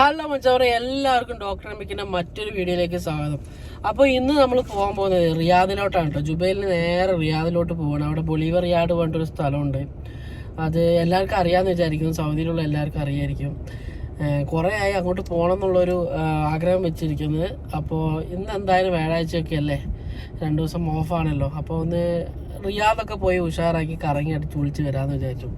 Hello മച്ചവരെ, എല്ലാവർക്കും doctor എംബിക്കിന്റെ മറ്റൊരു വീഡിയോയിലേക്ക് സ്വാഗതം. അപ്പോൾ ഇന്ന് നമ്മൾ പോകാൻ പോകുന്നത് റിയാദിലോട്ടാണ് കേട്ടോ. ജുബൈലിന് നേരെ റിയാദിലോട്ട് പോകണം. അവിടെ ബൊളീവർ റിയാദ് പറഞ്ഞിട്ടൊരു സ്ഥലമുണ്ട്. അത് എല്ലാവർക്കും അറിയാമെന്ന് വിചാരിക്കുന്നു. സൗദിയിലുള്ള എല്ലാവർക്കും അറിയായിരിക്കും. കുറേ ആയി അങ്ങോട്ട് പോകണം എന്നുള്ളൊരു ആഗ്രഹം വെച്ചിരിക്കുന്നത്. അപ്പോൾ ഇന്ന് എന്തായാലും വ്യാഴാഴ്ചയൊക്കെ അല്ലേ, 2 ദിവസം ഓഫാണല്ലോ. അപ്പോൾ ഒന്ന് റിയാദൊക്കെ പോയി ഉഷാറാക്കി കറങ്ങി അടിച്ച് വിളിച്ച് വരാമെന്ന് വിചാരിച്ചു.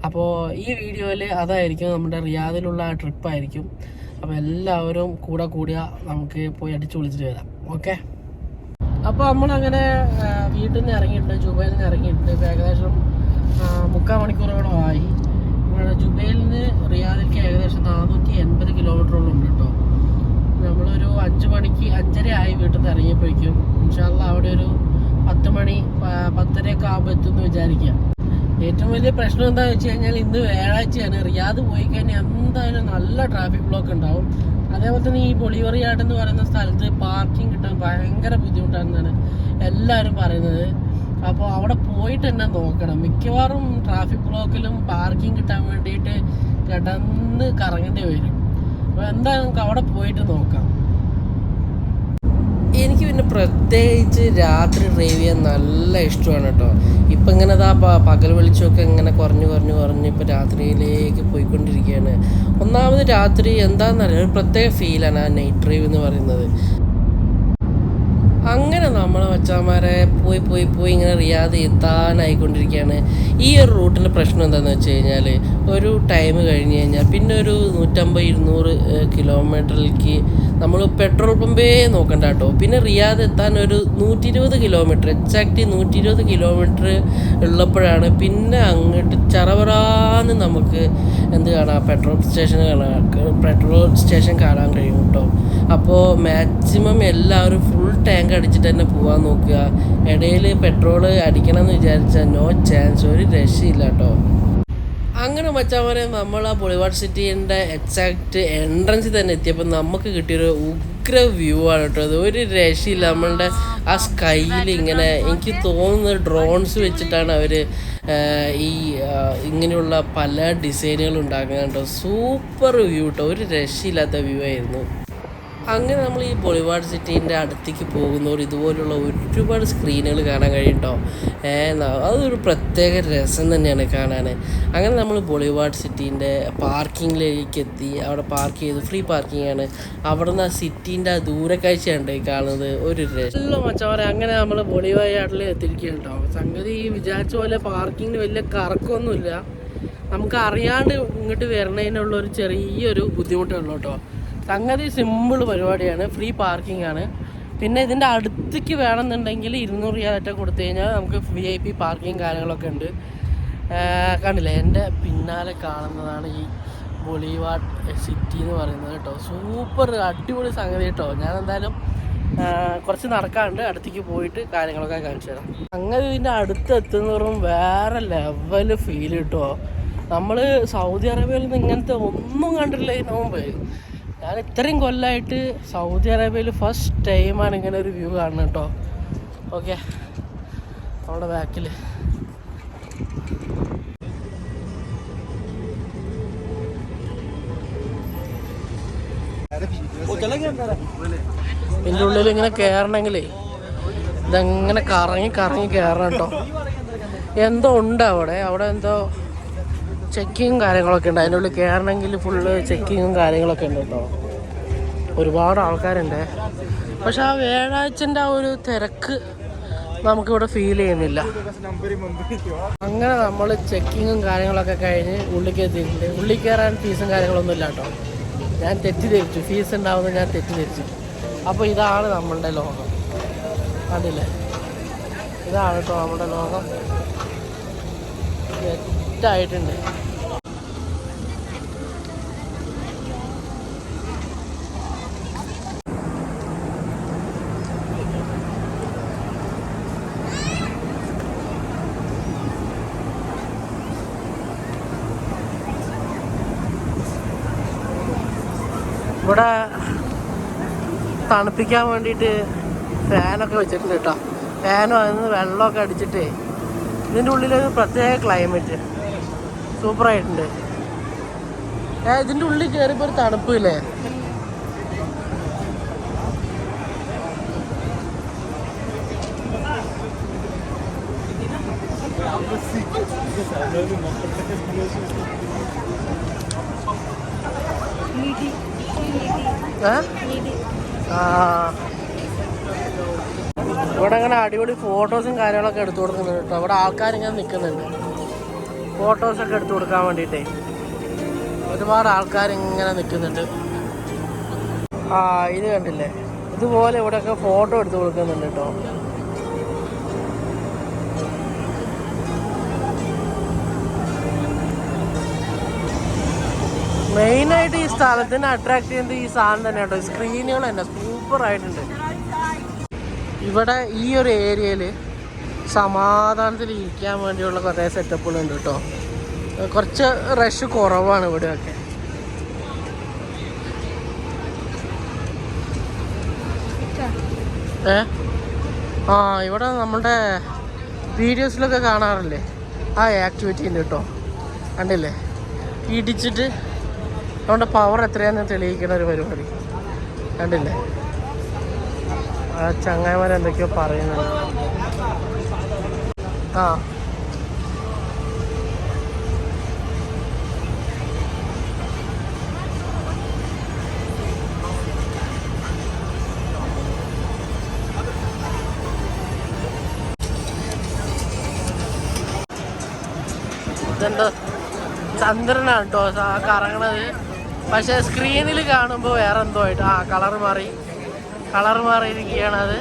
അപ്പോൾ ഈ വീഡിയോയിൽ അതായിരിക്കും, നമ്മുടെ റിയാദിലുള്ള ട്രിപ്പായിരിക്കും. അപ്പോൾ എല്ലാവരും കൂടിയാൽ നമുക്ക് പോയി അടിച്ച് വിളിച്ചിട്ട് വരാം. ഓക്കെ, അപ്പോൾ നമ്മളങ്ങനെ വീട്ടിൽ നിന്ന് ഇറങ്ങിയിട്ടുണ്ട്, ജുബൈലിൽ നിന്ന് ഇറങ്ങിയിട്ടുണ്ട്. ഇപ്പോൾ ഏകദേശം 3/4 മണിക്കൂറോളം ആയി. ഇവിടെ ജുബൈലിൽ നിന്ന് റിയാദിലേക്ക് ഏകദേശം 480 കിലോമീറ്ററോളം ഉണ്ട് കേട്ടോ. നമ്മളൊരു 5 മണിക്ക് 5:30 ആയി വീട്ടിൽ നിന്ന് ഇറങ്ങിയപ്പോഴേക്കും. ഇൻഷാ അല്ലാഹ് അവിടെ ഒരു 10 മണി 10:30 ആകുമ്പോൾ എത്തുമെന്ന് വിചാരിക്കാം. ഏറ്റവും വലിയ പ്രശ്നം എന്താണെന്ന് വെച്ച് കഴിഞ്ഞാൽ ഇന്ന് വ്യാഴാഴ്ചയാണ്. റിയാദ് പോയി കഴിഞ്ഞാൽ എന്തായാലും നല്ല ട്രാഫിക് ബ്ലോക്ക് ഉണ്ടാവും. അതേപോലെ തന്നെ ഈ ബൊളീവർ റിയാദ് എന്ന് പറയുന്ന സ്ഥലത്ത് പാർക്കിംഗ് കിട്ടാൻ ഭയങ്കര ബുദ്ധിമുട്ടാണെന്നാണ് എല്ലാവരും പറയുന്നത്. അപ്പോൾ അവിടെ പോയിട്ട് തന്നെ നോക്കണം. മിക്കവാറും ട്രാഫിക് ബ്ലോക്കിലും പാർക്കിംഗ് കിട്ടാൻ വേണ്ടിയിട്ട് കിടന്ന് കറങ്ങേണ്ടി വരും. അപ്പോൾ എന്തായാലും നമുക്ക് അവിടെ പോയിട്ട് നോക്കാം. എനിക്ക് പിന്നെ പ്രത്യേകിച്ച് രാത്രി ഡ്രൈവ് ചെയ്യാൻ നല്ല ഇഷ്ടമാണ് കേട്ടോ. ഇപ്പം ഇങ്ങനെ പകൽ വെളിച്ചമൊക്കെ ഇങ്ങനെ കുറഞ്ഞ് ഇപ്പോൾ രാത്രിയിലേക്ക് പോയിക്കൊണ്ടിരിക്കുകയാണ്. ഒന്നാമത് രാത്രി എന്താണെന്നറിയാം, ഒരു പ്രത്യേക ഫീലാണ് ആ നൈറ്റ് ഡ്രൈവ് എന്ന് പറയുന്നത്. അങ്ങനെ നമ്മളെ മച്ചാന്മാരെ പോയി ഇങ്ങനെ റിയാദ് എത്താനായിക്കൊണ്ടിരിക്കുകയാണ്. ഈ ഒരു റൂട്ടിൻ്റെ പ്രശ്നം എന്താണെന്ന് വെച്ച് കഴിഞ്ഞാൽ, ഒരു ടൈം കഴിഞ്ഞ് കഴിഞ്ഞാൽ പിന്നെ ഒരു 150-200 കിലോമീറ്ററിലേക്ക് നമ്മൾ പെട്രോൾ പമ്പേ നോക്കണ്ട കേട്ടോ. പിന്നെ റിയാദ് എത്താൻ ഒരു 120 കിലോമീറ്റർ, എക്സാക്റ്റ് 120 കിലോമീറ്റർ ഉള്ളപ്പോഴാണ് പിന്നെ അങ്ങോട്ട് ചറവറാന്ന് നമുക്ക് എന്ത് കാണാം, പെട്രോൾ സ്റ്റേഷൻ കാണാൻ കഴിയും കേട്ടോ. അപ്പോൾ മാക്സിമം എല്ലാവരും ഫുൾ ടാങ്ക് അടിച്ചിട്ട് തന്നെ പോകാൻ നോക്കുക. ഇടയിൽ പെട്രോൾ അടിക്കണം എന്ന് വിചാരിച്ചാൽ നോ ചാൻസ്, ഒരു രക്ഷയില്ല കേട്ടോ. അങ്ങനെ മച്ചാൻ നമ്മൾ ആ ബൊളിവാർഡ് സിറ്റീൻ്റെ എക്സാക്റ്റ് എൻട്രൻസിൽ തന്നെ എത്തിയപ്പോൾ നമുക്ക് കിട്ടിയൊരു ഉഗ്ര വ്യൂ ആണ് കേട്ടോ. അത് ഒരു രക്ഷയില്ല. നമ്മളുടെ ആ സ്കൈയിൽ ഇങ്ങനെ, എനിക്ക് തോന്നുന്നത് ഡ്രോൺസ് വെച്ചിട്ടാണ് അവർ ഈ ഇങ്ങനെയുള്ള പല ഡിസൈനുകൾ ഉണ്ടാക്കുന്നത് കേട്ടോ. സൂപ്പർ വ്യൂ കേട്ടോ, ഒരു രക്ഷയില്ലാത്ത വ്യൂ ആയിരുന്നു. അങ്ങനെ നമ്മൾ ഈ ബൊളിവാർഡ് സിറ്റീൻ്റെ അടുത്തേക്ക് പോകുന്നവർ ഇതുപോലുള്ള ഒരുപാട് സ്ക്രീനുകൾ കാണാൻ കഴിയും കേട്ടോ. അതൊരു പ്രത്യേക രസം തന്നെയാണ് കാണാൻ. അങ്ങനെ നമ്മൾ ബൊളിവാർഡ് സിറ്റീൻ്റെ പാർക്കിങ്ങിലേക്ക് എത്തി. അവിടെ പാർക്ക് ചെയ്തു, ഫ്രീ പാർക്കിംഗ് ആണ്. അവിടെ നിന്ന് ആ സിറ്റീൻ്റെ ആ ദൂരക്കാഴ്ചയുണ്ട് കാണുന്നത്, ഒരു രസം മച്ചവരെ. അങ്ങനെ നമ്മൾ ബൊളിവാർഡിൽ എത്തിയിരിക്കുകയാണ് കേട്ടോ. സംഗതി വിചാരിച്ച പോലെ പാർക്കിങ്ങിന് വലിയ കറക്കമൊന്നുമില്ല. നമുക്ക് അറിയാണ്ട് ഇങ്ങോട്ട് വരണതിനുള്ളൊരു ചെറിയൊരു ബുദ്ധിമുട്ടേ ഉള്ളൂ കേട്ടോ. സംഗതി സിമ്പിൾ പരിപാടിയാണ്, ഫ്രീ പാർക്കിംഗ് ആണ്. പിന്നെ ഇതിൻ്റെ അടുത്തേക്ക് വേണമെന്നുണ്ടെങ്കിൽ 200 റിയാലൊക്കെ കൊടുത്തു കഴിഞ്ഞാൽ നമുക്ക് VIP പാർക്കിംഗ് കാര്യങ്ങളൊക്കെ ഉണ്ട്. കണ്ടില്ലേ, എൻ്റെ പിന്നാലെ കാണുന്നതാണ് ഈ ബൊളിവാർഡ് സിറ്റി എന്ന് പറയുന്നത് കേട്ടോ. സൂപ്പർ അടിപൊളി സംഗതി കേട്ടോ. ഞാൻ എന്തായാലും കുറച്ച് നടക്കാറുണ്ട്, അടുത്തേക്ക് പോയിട്ട് കാര്യങ്ങളൊക്കെ കാണിച്ചു തരാം. അങ്ങനെ ഇതിൻ്റെ അടുത്ത് എത്തുന്നവരും വേറെ ലെവൽ ഫീൽ കിട്ടുമോ. നമ്മൾ സൗദി അറേബ്യയിൽ നിന്ന് ഇങ്ങനത്തെ ഒന്നും കണ്ടിട്ടില്ല ഇതിന് മുമ്പ്. ഞാൻ ഇത്രയും കൊല്ലമായിട്ട് സൗദി അറേബ്യയിൽ ഫസ്റ്റ് ടൈമാണ് ഇങ്ങനെ ഒരു വ്യൂ കാണുന്നത് കേട്ടോ. ഓക്കെ, നമ്മുടെ ബാക്കിൽ ഇതിൻ്റെ ഉള്ളിൽ ഇങ്ങനെ കയറണമെങ്കിലേ ഇതെങ്ങനെ കറങ്ങി കയറണം കേട്ടോ. എന്തോ ഉണ്ട് അവിടെ എന്തോ ചെക്കിങ്ങും കാര്യങ്ങളൊക്കെ ഉണ്ട്. അതിൻ്റെ ഉള്ളിൽ കയറണമെങ്കിൽ ഫുള്ള് ചെക്കിങ്ങും കാര്യങ്ങളൊക്കെ ഉണ്ട് കേട്ടോ. ഒരുപാട് ആൾക്കാരുണ്ട്. പക്ഷെ ആ വ്യാഴാഴ്ചൻ്റെ ആ ഒരു തിരക്ക് നമുക്കിവിടെ ഫീൽ ചെയ്യുന്നില്ല. അങ്ങനെ നമ്മൾ ചെക്കിങ്ങും കാര്യങ്ങളൊക്കെ കഴിഞ്ഞ് ഉള്ളിലേക്ക് എത്തിയിട്ടുണ്ട്. ഉള്ളിൽ കയറാൻ ഫീസും കാര്യങ്ങളൊന്നും ഇല്ല കേട്ടോ. ഞാൻ തെറ്റിദ്ധരിച്ചു, ഫീസ് ഉണ്ടാവുമെന്ന് ഞാൻ തെറ്റിദ്ധരിച്ചു. അപ്പോൾ ഇതാണ് നമ്മളുടെ ലോകം, കണ്ടില്ലേ? ഇതാണ് കേട്ടോ നമ്മുടെ ലോകം. സെറ്റായിട്ടുണ്ട്. ഇവിടെ തണുപ്പിക്കാൻ വേണ്ടിയിട്ട് ഫാനൊക്കെ വെച്ചിട്ടുണ്ട് കേട്ടോ. ഫാനും അതിന് വെള്ളമൊക്കെ അടിച്ചിട്ട് ഇതിൻ്റെ ഉള്ളിലൊരു പ്രത്യേക ക്ലൈമറ്റ്, സൂപ്പറായിട്ടുണ്ട്. ഇതിൻ്റെ ഉള്ളിൽ കയറിയപ്പോൾ ഒരു തണുപ്പ് ഇല്ലേ? ഇവിടെ അങ്ങനെ അടിപൊളി ഫോട്ടോസും കാര്യങ്ങളൊക്കെ എടുത്തു കൊടുക്കുന്നുണ്ട് കേട്ടോ. അവിടെ ആൾക്കാരിങ്ങനെ നിൽക്കുന്നുണ്ട് ഫോട്ടോസൊക്കെ എടുത്തു കൊടുക്കാൻ വേണ്ടിയിട്ടേ. ഒരുപാട് ആൾക്കാരിങ്ങനെ നിൽക്കുന്നുണ്ട്. ഇത് കണ്ടില്ലേ, ഇതുപോലെ ഇവിടെയൊക്കെ ഫോട്ടോ എടുത്തു കൊടുക്കുന്നുണ്ട് കേട്ടോ. മെയിനായിട്ട് ഈ സ്ഥലത്തിന് അട്രാക്ട് ചെയ്യുന്നത് ഈ സാധനം തന്നെ കേട്ടോ. സ്ക്രീനുകൾ തന്നെ സൂപ്പറായിട്ടുണ്ട്. ഇവിടെ ഈ ഒരു ഏരിയയിൽ സമാധാനത്തിൽ ഇരിക്കാൻ വേണ്ടിയുള്ള കുറേ സെറ്റപ്പുകളുണ്ട് കേട്ടോ. കുറച്ച് റഷ് കുറവാണ് ഇവിടെയൊക്കെ. ഇവിടെ നമ്മളുടെ വീഡിയോസിലൊക്കെ കാണാറില്ലേ ആക്ടിവിറ്റി ഉണ്ട് കേട്ടോ. കണ്ടില്ലേ, ഇടിച്ചിട്ട് നമ്മുടെ പവർ എത്രയാണെന്ന് തെളിയിക്കുന്ന ഒരു പരിപാടി കണ്ടില്ലേ. ചങ്ങായിമാരെന്തൊക്കെയോ പറയുന്നുണ്ട്. ഇതെന്താ ചന്ദ്രനാണ് കേട്ടോ കറങ്ങണത്. പക്ഷെ സ്ക്രീനിൽ കാണുമ്പോൾ വേറെ എന്തോ ആയിട്ട് കളർ മാറിയിരിക്കുകയാണ്. അത്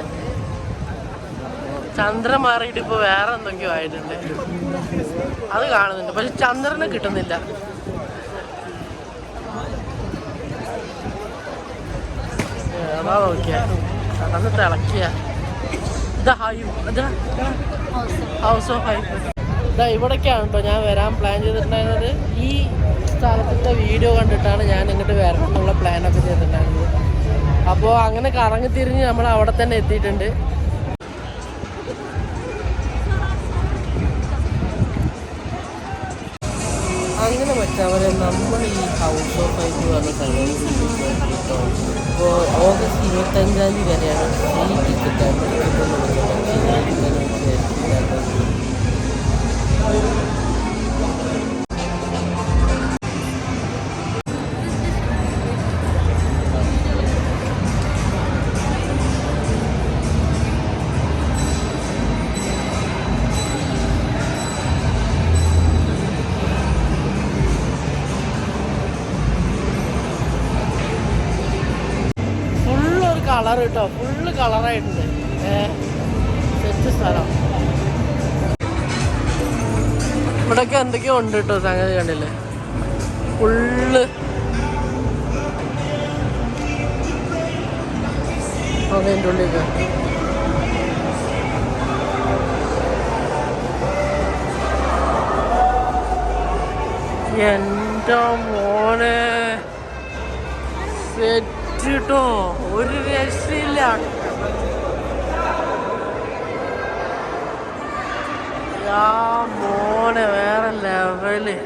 ചന്ദ്രൻ മാറിയിട്ട് ഇപ്പോൾ വേറെ എന്തൊക്കെയോ ആയിട്ടുണ്ട്. അത് കാണുന്നുണ്ട്, പക്ഷെ ചന്ദ്രനെ കിട്ടുന്നില്ല. അതാ നോക്കിയ കടന്ന് തിളക്കിയ ഹൗസ് ഓഫ് ഹൈപ്പ്. ഇവിടേക്കാണ് കേട്ടോ ഞാൻ വരാൻ പ്ലാൻ ചെയ്തിട്ടുണ്ടായിരുന്നത്. ഈ സ്ഥലത്തിൻ്റെ വീഡിയോ കണ്ടിട്ടാണ് ഞാൻ ഇങ്ങോട്ട് വരണം എന്നുള്ള പ്ലാനൊക്കെ ചെയ്തിട്ടുണ്ടായിരുന്നത്. അപ്പോൾ അങ്ങനെ കറങ്ങി തിരിഞ്ഞ് നമ്മൾ അവിടെ തന്നെ എത്തിയിട്ടുണ്ട്. അങ്ങനെ വെച്ചവരെ നമ്മൾ ഈ ഹൗസ് ഓഫ് ഹൈപ്പ് പറഞ്ഞ സ്ഥലം കേട്ടോ. ഇപ്പോൾ ഓഗസ്റ്റ് 25 വരെയാണ് ഫ്രീ ടിക്കറ്റായിട്ട് കളർ കേട്ടോ. ഫുള്ള് കളറായിട്ടുണ്ട്. സെറ്റ് സ്ഥലം. ഇവിടെയൊക്കെ എന്തൊക്കെയോ ഉണ്ട് കേട്ടോ. സംഗതി കണ്ടില്ലേ, ഫുള്ള് അതിൻ്റെ ഉള്ളിൽ എൻ്റെ മോനെ സെറ്റ് കേട്ടോ. ഒരു രക്ഷയില്ല. മോനെ വേറെ ലെവല്.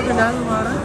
Kenal marah.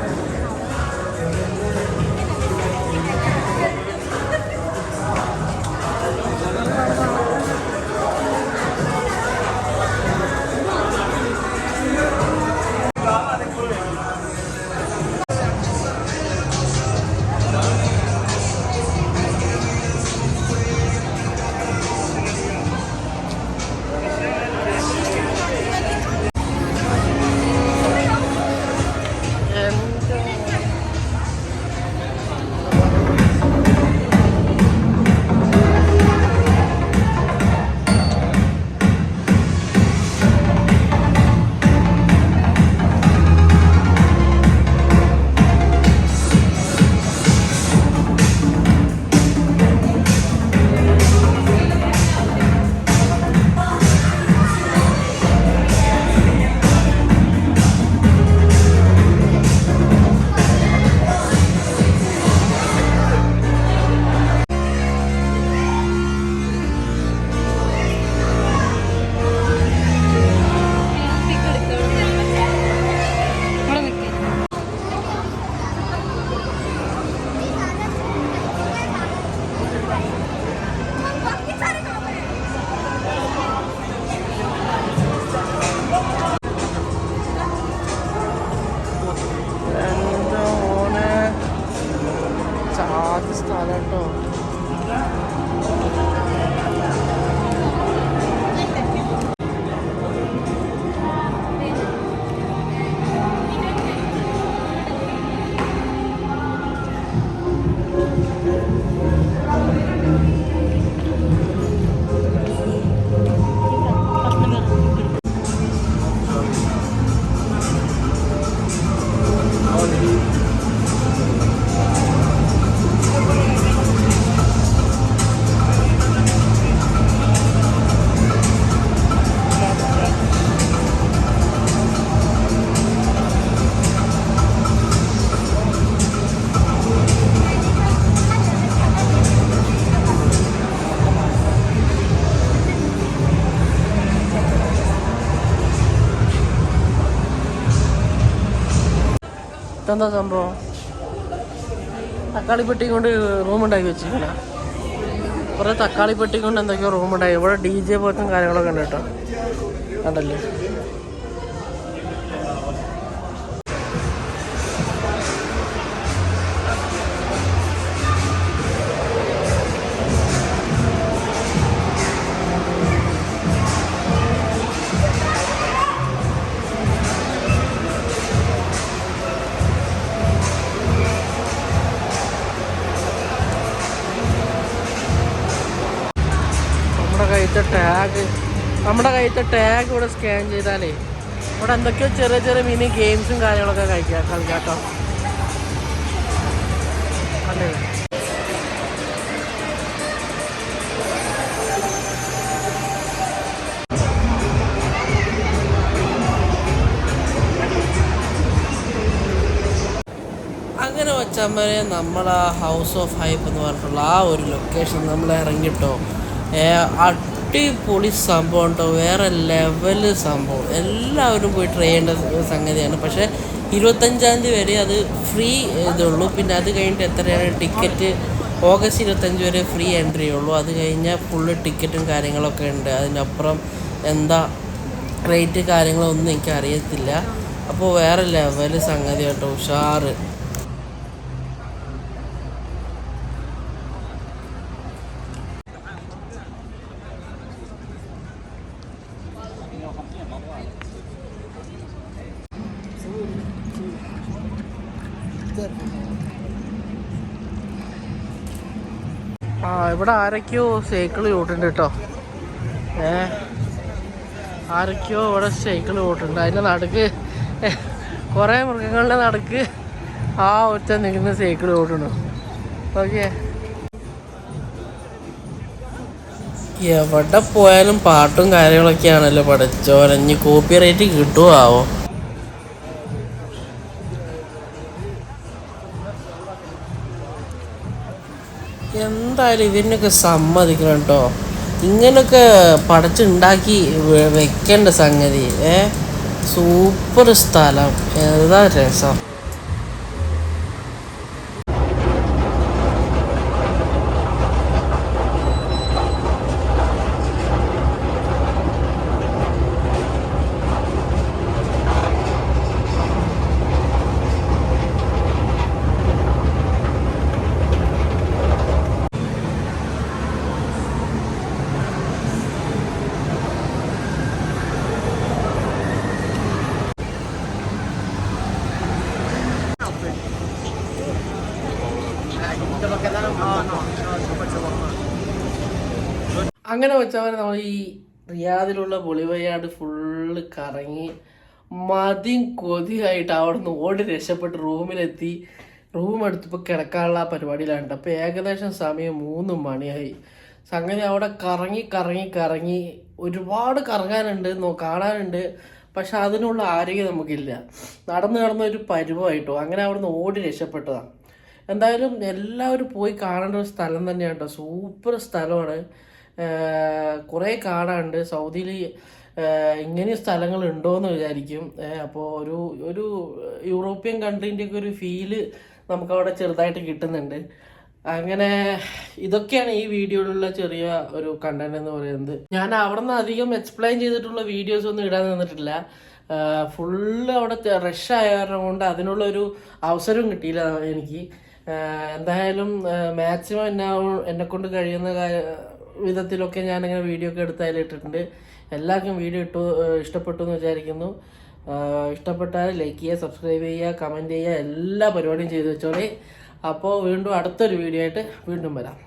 ഇതെന്താ സംഭവം? തക്കാളി പെട്ടി കൊണ്ട് റൂമുണ്ടാക്കി വെച്ചിരിക്കണ. കുറേ തക്കാളി പെട്ടി കൊണ്ട് എന്തൊക്കെയോ റൂമുണ്ടായി. ഇവിടെ DJ പോലത്തും കാര്യങ്ങളൊക്കെ ഉണ്ട് കേട്ടോ, കണ്ടല്ലേ. നമ്മുടെ കയ്യിലത്തെ ടാഗ് ഇവിടെ സ്കാൻ ചെയ്താലേ ഇവിടെ എന്തൊക്കെയോ ചെറിയ ചെറിയ മിനി ഗെയിംസും കാര്യങ്ങളൊക്കെ കളിക്കാം കേട്ടോ. അല്ലേ, അങ്ങനെ വെച്ചാൽ നമ്മൾ ആ ഹൗസ് ഓഫ് ഹൈപ്പ് എന്ന് പറഞ്ഞിട്ടുള്ള ആ ഒരു ലൊക്കേഷൻ നമ്മൾ ഇറങ്ങിട്ടോ. അടിപൊളി സംഭവം ഉണ്ടോ, വേറെ ലെവല് സംഭവം. എല്ലാവരും പോയി ട്രൈ ചെയ്യേണ്ട സംഗതിയാണ്. പക്ഷേ 25-ാം തീയതി വരെ അത് ഫ്രീ ഇതുള്ളൂ. പിന്നെ അത് കഴിഞ്ഞിട്ട് എത്രയാണ് ടിക്കറ്റ്? ഓഗസ്റ്റ് 25 വരെ ഫ്രീ എൻട്രി ഉള്ളൂ. അത് കഴിഞ്ഞാൽ ഫുള്ള് ടിക്കറ്റും കാര്യങ്ങളൊക്കെ ഉണ്ട്. അതിനപ്പുറം എന്താ റേറ്റ് കാര്യങ്ങളൊന്നും എനിക്ക് അറിയത്തില്ല. അപ്പോൾ വേറെ ലെവല് സംഗതി കേട്ടോ, ഉഷാറ്. ഇവിടെ ആരൊക്കെയോ സൈക്കിൾ ഓട്ടുണ്ട് കേട്ടോ. ആരൊക്കെയോ ഇവിടെ സൈക്കിൾ ഓട്ടുണ്ട്. അതിൻ്റെ നടുക്ക് കുറേ മൃഗങ്ങളുടെ നടുക്ക് ആ ഒറ്റ നിൽക്കുന്ന സൈക്കിൾ ഓട്ടണം. ഓക്കെ, എവിടെ പോയാലും പാട്ടും കാര്യങ്ങളൊക്കെയാണല്ലോ പഠിച്ചോരഞ്ഞ്. കോപ്പി റൈറ്റ് കിട്ടുമോ ആവോ? എന്തായാലും ഇതിനൊക്കെ സമ്മതിക്കണം കേട്ടോ. ഇങ്ങനൊക്കെ പടച്ചുണ്ടാക്കി വെക്കേണ്ട സംഗതി. സൂപ്പർ സ്ഥലം, ഏതാ രസം. അങ്ങനെ വെച്ചാൽ നമ്മൾ ഈ റിയാദിലുള്ള ബൊളിവയാട് ഫുള്ള് കറങ്ങി മതിയും കൊതിയായിട്ട് അവിടെ നിന്ന് ഓടി രക്ഷപ്പെട്ട് റൂമിലെത്തി. റൂം എടുത്തപ്പോൾ കിടക്കാനുള്ള പരിപാടിയിലാണ്. അപ്പോൾ ഏകദേശം സമയം 3 മണിയായി. സംഗതി അവിടെ കറങ്ങി കറങ്ങി കറങ്ങി ഒരുപാട് കറങ്ങാനുണ്ട്, കാണാനുണ്ട്. പക്ഷെ അതിനുള്ള ആരോഗ്യം നമുക്കില്ല. നടന്ന് ഒരു പരുവമായിട്ടോ. അങ്ങനെ അവിടെ നിന്ന് ഓടി രക്ഷപ്പെട്ടതാണ്. എന്തായാലും എല്ലാവരും പോയി കാണേണ്ട ഒരു സ്ഥലം തന്നെയാണ് കേട്ടോ. സൂപ്പർ സ്ഥലമാണ്. കുറേ കാണാനുണ്ട്. സൗദിയിൽ ഇങ്ങനെ സ്ഥലങ്ങൾ ഉണ്ടോയെന്ന് വിചാരിക്കും. അപ്പോൾ ഒരു യൂറോപ്യൻ കൺട്രീൻ്റെയൊക്കെ ഒരു ഫീല് നമുക്കവിടെ ചെറുതായിട്ട് കിട്ടുന്നുണ്ട്. അങ്ങനെ ഇതൊക്കെയാണ് ഈ വീഡിയോയിലുള്ള ചെറിയ ഒരു കണ്ടന്റ് എന്ന് പറയുന്നത്. ഞാൻ അവിടെ നിന്ന് അധികം എക്സ്പ്ലെയിൻ ചെയ്തിട്ടുള്ള വീഡിയോസ് ഒന്നും ഇടാൻ നിന്നിട്ടില്ല. ഫുള്ള് അവിടെ റഷ് ആയ കാരണം കൊണ്ട് അതിനുള്ളൊരു അവസരവും കിട്ടിയില്ല എനിക്ക്. എന്തായാലും മാക്സിമം എന്നെക്കൊണ്ട് കഴിയുന്ന വിധത്തിലൊക്കെ ഞാനിങ്ങനെ വീഡിയോ ഒക്കെ എടുത്ത് അതിലിട്ടിട്ടുണ്ട്. എല്ലാവർക്കും വീഡിയോ ഇഷ്ടപ്പെട്ടു എന്ന് വിചാരിക്കുന്നു. ഇഷ്ടപ്പെട്ടാൽ ലൈക്ക് ചെയ്യുക, സബ്സ്ക്രൈബ് ചെയ്യുക, കമൻറ്റ് ചെയ്യുക, എല്ലാ പരിപാടിയും ചെയ്തു വെച്ചോളേ. അപ്പോൾ വീണ്ടും അടുത്തൊരു വീഡിയോ ആയിട്ട് വീണ്ടും വരാം.